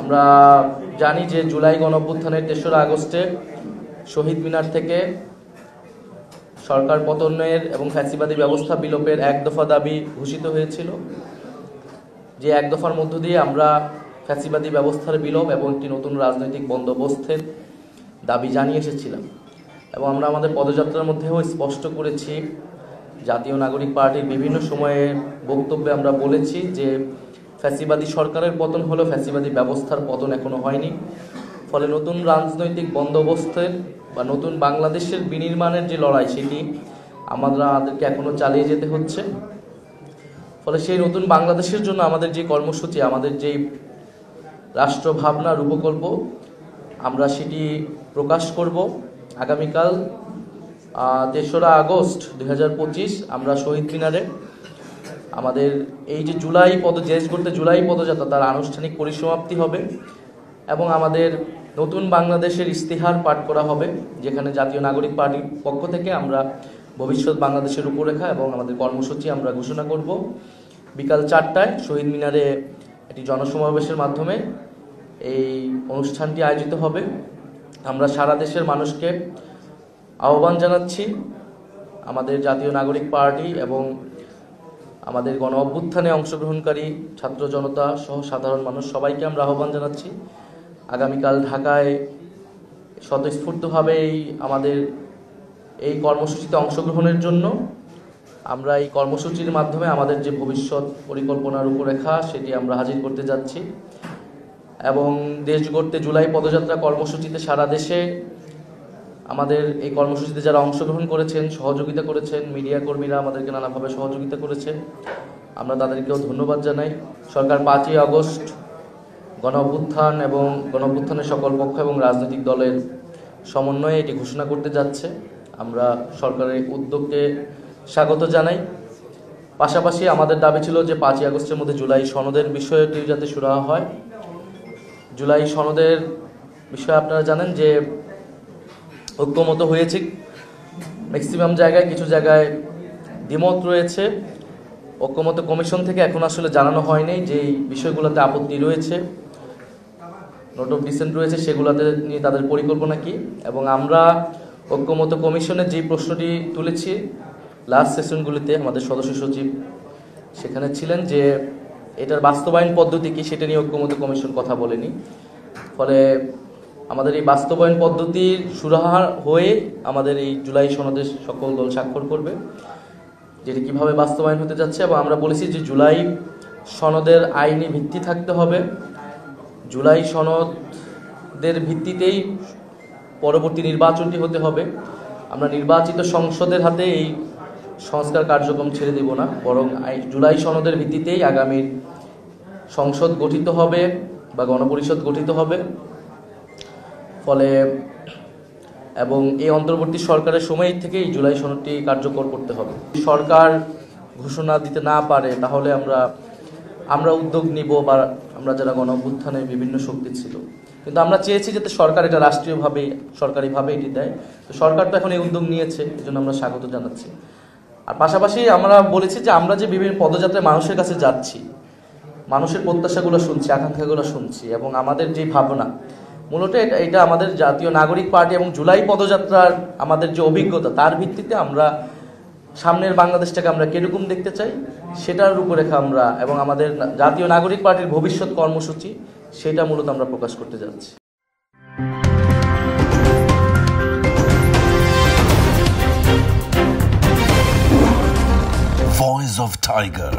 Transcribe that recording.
আমরা জানি যে জুলাই গণঅভ্যুত্থানের ৩রা আগস্টে শহীদ মিনার থেকে সরকার পতনের এবং ফ্যাসিবাদী ব্যবস্থা বিলোপের এক দফা দাবি ঘোষিত হয়েছিল, যে এক দফার মধ্য দিয়ে আমরা ফ্যাসিবাদী ব্যবস্থার বিলোপ এবং একটি নতুন রাজনৈতিক বন্দোবস্তের দাবি জানিয়ে এসেছিলাম। এবং আমরা আমাদের পদযাত্রার মধ্যেও স্পষ্ট করেছি, জাতীয় নাগরিক পার্টির বিভিন্ন সময়ে বক্তব্যে আমরা বলেছি যে ফ্যাসিবাদী সরকারের পতন হলো, ফ্যাসিবাদী ব্যবস্থার পতন এখনো হয়নি। ফলে নতুন রাজনৈতিক বন্দোবস্তের বা নতুন বাংলাদেশের বিনির্মাণের যে লড়াই, সেটি আমাদেরকে এখনো চালিয়ে যেতে হচ্ছে। ফলে সেই নতুন বাংলাদেশের জন্য আমাদের যে কর্মসূচি, আমাদের যেই রাষ্ট্র ভাবনা রূপকল্প, আমরা সেটি প্রকাশ করব আগামীকাল ৩রা আগস্ট ২০২৫ আমরা শহীদ মিনারে আমাদের এই যে দেশ গড়তে জুলাই পদযাত্রা, তার আনুষ্ঠানিক পরিসমাপ্তি হবে এবং আমাদের নতুন বাংলাদেশের ইস্তিহার পাঠ করা হবে, যেখানে জাতীয় নাগরিক পার্টির পক্ষ থেকে আমরা ভবিষ্যৎ বাংলাদেশের রূপরেখা এবং আমাদের কর্মসূচি আমরা ঘোষণা করব। বিকাল ৪টায় শহীদ মিনারে একটি জনসমাবেশের মাধ্যমে এই অনুষ্ঠানটি আয়োজিত হবে। আমরা সারা দেশের মানুষকে আহ্বান জানাচ্ছি, আমাদের জাতীয় নাগরিক পার্টি এবং আমাদের গণ অভ্যুত্থানে অংশগ্রহণকারী ছাত্র জনতা সহ সাধারণ মানুষ সবাইকে আমরা আহ্বান জানাচ্ছি আগামীকাল ঢাকায় স্বতঃস্ফূর্তভাবে আমাদের এই কর্মসূচিতে অংশগ্রহণের জন্য। আমরা এই কর্মসূচির মাধ্যমে আমাদের যে ভবিষ্যৎ পরিকল্পনার রূপরেখা, সেটি আমরা হাজির করতে যাচ্ছি এবং দেশ গড়তে জুলাই পদযাত্রা কর্মসূচিতে সারা দেশে আমাদের এই কর্মসূচিতে যারা অংশগ্রহণ করেছেন, সহযোগিতা করেছেন, মিডিয়া কর্মীরা আমাদেরকে নানাভাবে সহযোগিতা করেছেন, আমরা তাদেরকেও ধন্যবাদ জানাই। সরকার ৫ই আগস্ট গণ অভ্যুত্থান এবং গণ অভ্যুত্থানের সকল পক্ষ এবং রাজনৈতিক দলের সমন্বয়ে এটি ঘোষণা করতে যাচ্ছে। আমরা সরকারের উদ্যোগকে স্বাগত জানাই। পাশাপাশি আমাদের দাবি ছিল যে ৫ই আগস্টের মধ্যে জুলাই সনদের বিষয়টি যাতে সুরাহা হয়। জুলাই সনদের বিষয়ে আপনারা জানেন যে ঐক্যমত হয়েছে ম্যাক্সিমাম জায়গায়, কিছু জায়গায় দ্বিমত রয়েছে। ঐক্যমত কমিশন থেকে এখন আসলে জানানো হয়নি যে এই বিষয়গুলোতে আপত্তি রয়েছে, নোট অফ ডিসেন্ট রয়েছে, সেগুলোতে নিয়ে তাদের পরিকল্পনা কি। এবং আমরা ঐক্যমত কমিশনের যে প্রশ্নটি তুলেছি লাস্ট সেশনগুলিতে, আমাদের সদস্য সচিব সেখানে ছিলেন, যে এটার বাস্তবায়ন পদ্ধতি কি সেটা নিয়ে ঐক্যমত কমিশন কথা বলেনি। ফলে আমাদের এই বাস্তবায়ন পদ্ধতির সুরাহা হয়ে আমাদের এই জুলাই সনদে সকল দল স্বাক্ষর করবে, যেটি কিভাবে বাস্তবায়ন হতে যাচ্ছে। এবং আমরা বলেছি যে জুলাই সনদের আইনি ভিত্তি থাকতে হবে, জুলাই সনদের ভিত্তিতেই পরবর্তী নির্বাচনটি হতে হবে। আমরা নির্বাচিত সংসদের হাতে এই সংস্কার কার্যক্রম ছেড়ে দেব না, বরং জুলাই সনদের ভিত্তিতেই আগামীর সংসদ গঠিত হবে বা গণপরিষদ গঠিত হবে। ফলে এবং এই অন্তর্বর্তী সরকারের সময় থেকেই জুলাই সনদটি কার্যকর করতে হবে। সরকার ঘোষণা দিতে না পারে তাহলে আমরা উদ্যোগ নিব, বা আমরা যারা গণ অভ্যুত্থানে বিভিন্ন শক্তি ছিল, কিন্তু আমরা চেয়েছি যাতে সরকার এটা রাষ্ট্রীয়ভাবে সরকারিভাবে এটি দেয়। তো সরকার তো এখন এই উদ্যোগ নিয়েছে, এই জন্য আমরা স্বাগত জানাচ্ছি। আর পাশাপাশি আমরা বলেছি যে আমরা যে বিভিন্ন পদযাত্রায় মানুষের কাছে যাচ্ছি, মানুষের প্রত্যাশাগুলো শুনছি, আকাঙ্ক্ষাগুলো শুনছি, এবং আমাদের যে ভাবনা, মূলত এটা আমাদের জাতীয় নাগরিক পার্টি এবং জুলাই পদযাত্রার আমাদের যে অভিজ্ঞতা, তার ভিত্তিতে আমরা সামনের বাংলাদেশটাকে আমরা কিরকম দেখতে চাই সেটার রূপরেখা আমরা এবং আমাদের জাতীয় নাগরিক পার্টির ভবিষ্যৎ কর্মসূচি, সেটা মূলত আমরা প্রকাশ করতে যাচ্ছি। Voice of Tiger.